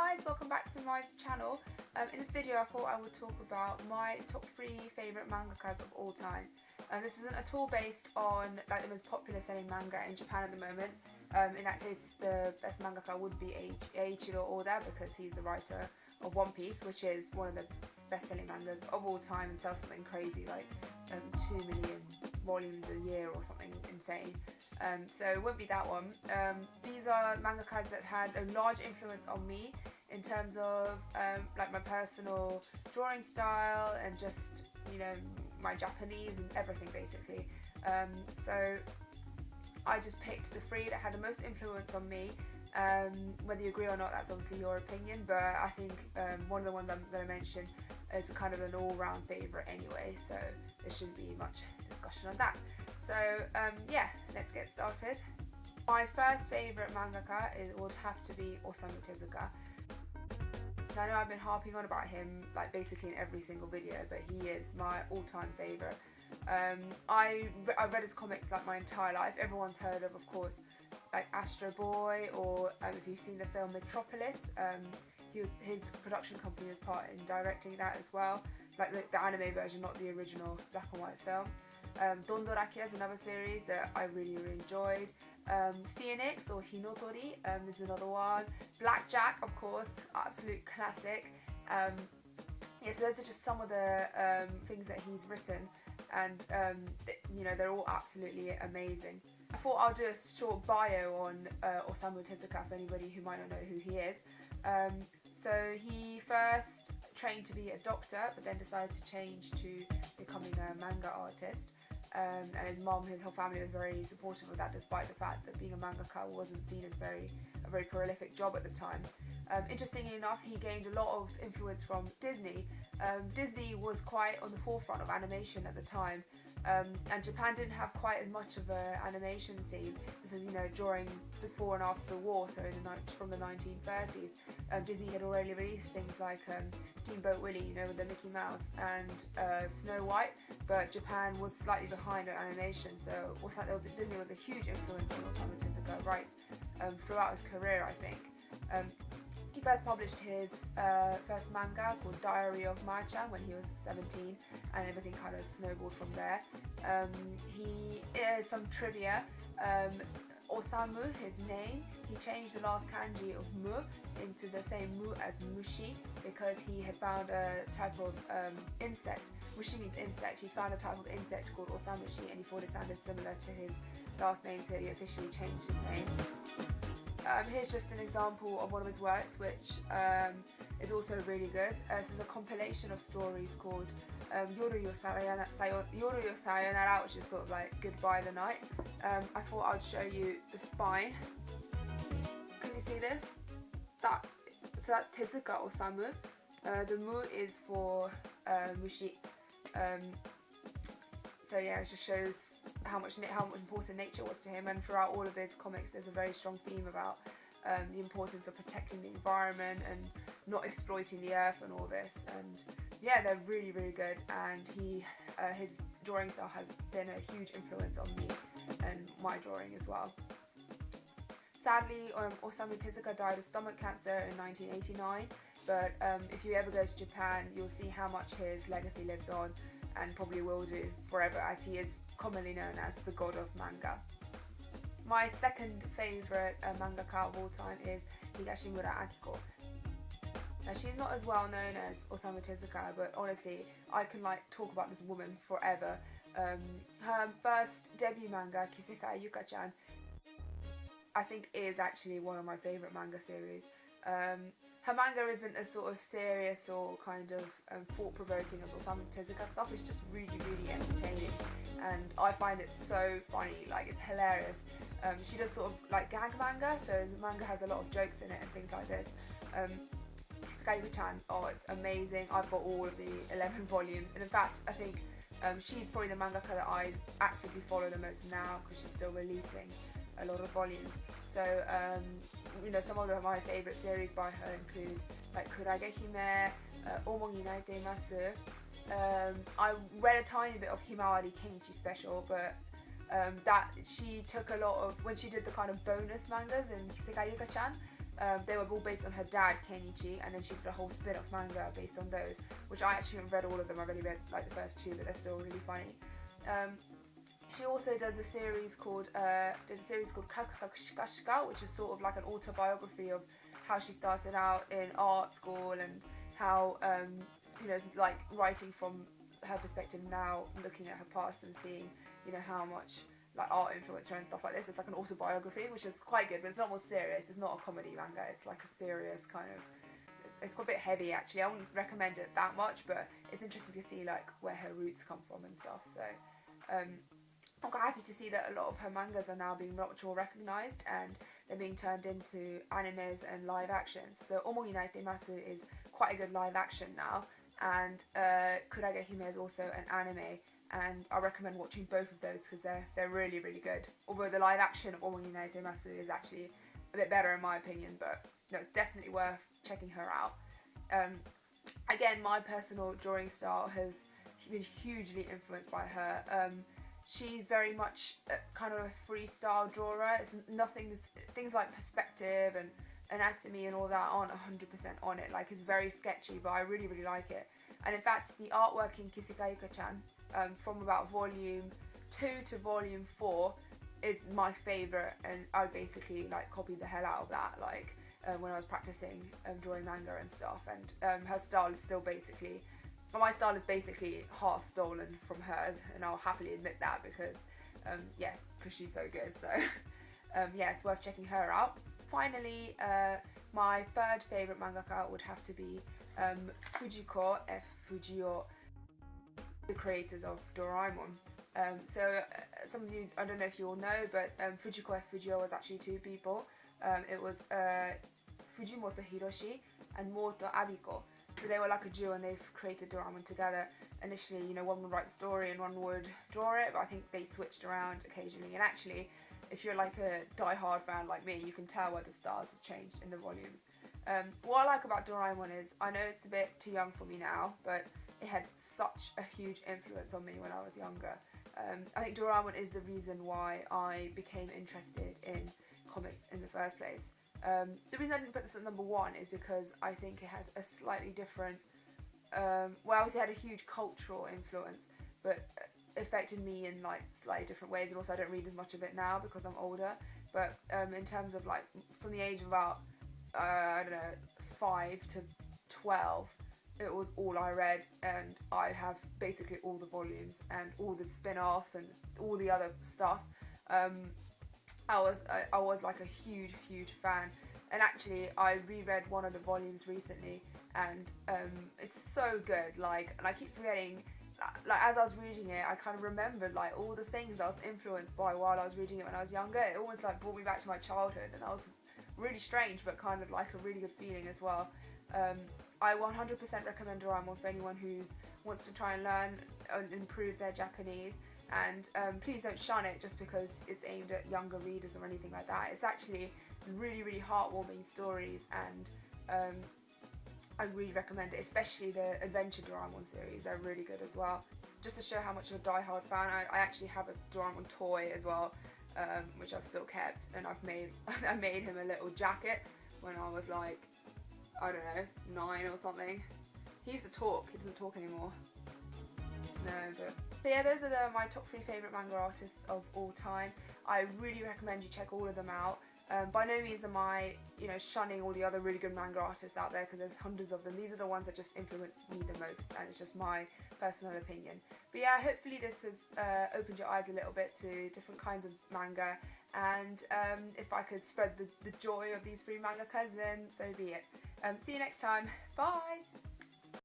guys, welcome back to my channel. In this video I thought I would talk about my top 3 favourite mangakas of all time. This isn't at all based on like the most popular selling manga in Japan at the moment. In that case the best mangaka would be Eiichiro Oda, because he's the writer of One Piece, which is one of the best selling mangas of all time and sells something crazy like 2 million volumes a year or something insane. So it won't be that one. These are mangakas that had a large influence on me in terms of like my personal drawing style and just, you know, my Japanese and everything basically. So I just picked the 3 that had the most influence on me. Whether you agree or not, that's obviously your opinion, but I think one of the ones I'm going to mention is kind of an all-round favourite anyway, so there shouldn't be much discussion on that. So yeah, let's get started. My first favourite mangaka would have to be Osamu Tezuka. I know I've been harping on about him like basically in every single video, but he is my all-time favourite. I've read his comics like my entire life. Everyone's heard of course, like Astro Boy, or if you've seen the film Metropolis, his production company was part in directing that as well, like the anime version, not the original black and white film. Dondoraki is another series that I really enjoyed. Phoenix or Hinotori is another one. Blackjack, of course, absolute classic. Yeah, so those are just some of the things that he's written, and you know, they're all absolutely amazing. I thought I'll do a short bio on Osamu Tezuka for anybody who might not know who he is. So he first trained to be a doctor, but then decided to change to becoming a manga artist. And his mom, his whole family was very supportive of that, despite the fact that being a mangaka wasn't seen as a very prolific job at the time. Interestingly enough, he gained a lot of influence from Disney. Disney was quite on the forefront of animation at the time, and Japan didn't have quite as much of an animation scene. This is, you know, during, before and after the war, so from the 1930s. Disney had already released things like Steamboat Willie, you know, with the Mickey Mouse, and Snow White, but Japan was slightly behind on animation, so Disney was a huge influence on Osamu Tezuka right throughout his career, I think. He first published his first manga called Diary of Ma-chan when he was 17, and everything kind of snowballed from there. Some trivia. Osamu, his name, he changed the last kanji of mu into the same mu as mushi because he had found a type of insect. Mushi means insect. He found a type of insect called osamushi, and he thought it sounded similar to his last name, so he officially changed his name. Here's just an example of one of his works, which is also really good. This is a compilation of stories called Yoru yo Sayonara, which is sort of like Goodbye the Night. I thought I'd show you the spine. Can you see this? So that's Tezuka Osamu. The mu is for mushi. So yeah, it just shows how much important nature was to him, and throughout all of his comics there's a very strong theme about the importance of protecting the environment and not exploiting the earth and all this. And yeah, they're really good, and his drawing style has been a huge influence on me and my drawing as well. Sadly, Osamu Tezuka died of stomach cancer in 1989, but if you ever go to Japan you'll see how much his legacy lives on, and probably will do forever, as he is commonly known as the god of manga. My second favourite mangaka of all time is Higashimura Akiko. Now, she's not as well known as Osamu Tezuka, but honestly I can like talk about this woman forever. Her first debut manga, Kisekai Yuka-chan, I think is actually one of my favourite manga series. Her manga isn't as sort of serious or kind of thought-provoking as Osamu Tezuka stuff. It's just really entertaining, and I find it so funny, like it's hilarious. She does sort of like gag manga, so the manga has a lot of jokes in it and things like this. Kisekai Yuka-chan, oh, it's amazing. I've got all of the 11 volumes, and in fact I think she's probably the mangaka that I actively follow the most now, because she's still releasing a lot of volumes. So you know, some of my favourite series by her include like Kurage Hime, Omogi Naiteimasu. I read a tiny bit of Himawari Kenichi Special, but that she took a lot of, when she did the kind of bonus mangas in Kisekai Yuka-chan, They were all based on her dad, Kenichi, and then she did a whole spin-off manga based on those, which I actually haven't read all of them. I've only read like the first two, but they're still really funny. She also does a series called Kakakashikashika, which is sort of like an autobiography of how she started out in art school and how like writing from her perspective now, looking at her past and seeing how much like art influenced her and stuff like this. It's like an autobiography, which is quite good, but it's not more serious. It's not a comedy manga. It's like a serious kind of. It's quite a bit heavy actually. I wouldn't recommend it that much, but it's interesting to see like where her roots come from and stuff. So I'm quite happy to see that a lot of her mangas are now being much more recognised and they're being turned into animes and live actions. So Omo Inaite Masu is quite a good live action now, and Kurage Hime is also an anime, and I recommend watching both of those because they're really, really good. Although the live action of Omo Inaite Masu is actually a bit better in my opinion, but no, it's definitely worth checking her out. Again, my personal drawing style has been hugely influenced by her. She's very much kind of a freestyle drawer. It's things like perspective and anatomy and all that aren't 100% on it. Like, it's very sketchy, but I really, really like it. And in fact, the artwork in Kisekaika-chan, from about volume 2 to volume 4, is my favourite, and I basically like copied the hell out of that. Like when I was practicing drawing manga and stuff, and her style is still basically. My style is basically half stolen from hers, and I'll happily admit that because she's so good. So it's worth checking her out. Finally, my third favourite mangaka would have to be Fujiko Fujiou, the creators of Doraemon. Some of you, I don't know if you all know, but Fujiko Fujiou was actually two people. It was Fujimoto Hiroshi and Moto Abiko. So they were like a duo, and they've created Doraemon together. Initially, one would write the story and one would draw it, but I think they switched around occasionally. And actually, if you're like a die-hard fan like me, you can tell where the styles has changed in the volumes. What I like about Doraemon is, I know it's a bit too young for me now, but it had such a huge influence on me when I was younger. I think Doraemon is the reason why I became interested in comics in the first place. The reason I didn't put this at number 1 is because I think it has a slightly different, obviously it had a huge cultural influence, but affected me in like slightly different ways, and also I don't read as much of it now because I'm older, but in terms of like from the age of about, 5 to 12, it was all I read, and I have basically all the volumes and all the spin-offs and all the other stuff. I was like a huge fan, and actually I reread one of the volumes recently, and it's so good. Like, and I keep forgetting. Like, as I was reading it, I kind of remembered like all the things I was influenced by while I was reading it when I was younger. It almost like brought me back to my childhood, and that was really strange, but kind of like a really good feeling as well. I 100% recommend Doraemon for anyone who wants to try and learn and improve their Japanese. And please don't shun it just because it's aimed at younger readers or anything like that. It's actually really, really heartwarming stories, and I really recommend it, especially the Adventure Doraemon series. They're really good as well. Just to show how much of a die-hard fan, I actually have a Doraemon toy as well, which I've still kept, and I made him a little jacket when I was like, I don't know, 9 or something. He used to talk. He doesn't talk anymore. No, but so yeah, those are my top 3 favourite manga artists of all time. I really recommend you check all of them out. By no means am I, shunning all the other really good manga artists out there, because there's hundreds of them. These are the ones that just influenced me the most, and it's just my personal opinion. But yeah, hopefully this has opened your eyes a little bit to different kinds of manga, and if I could spread the joy of these 3 mangakas, then so be it. See you next time. Bye!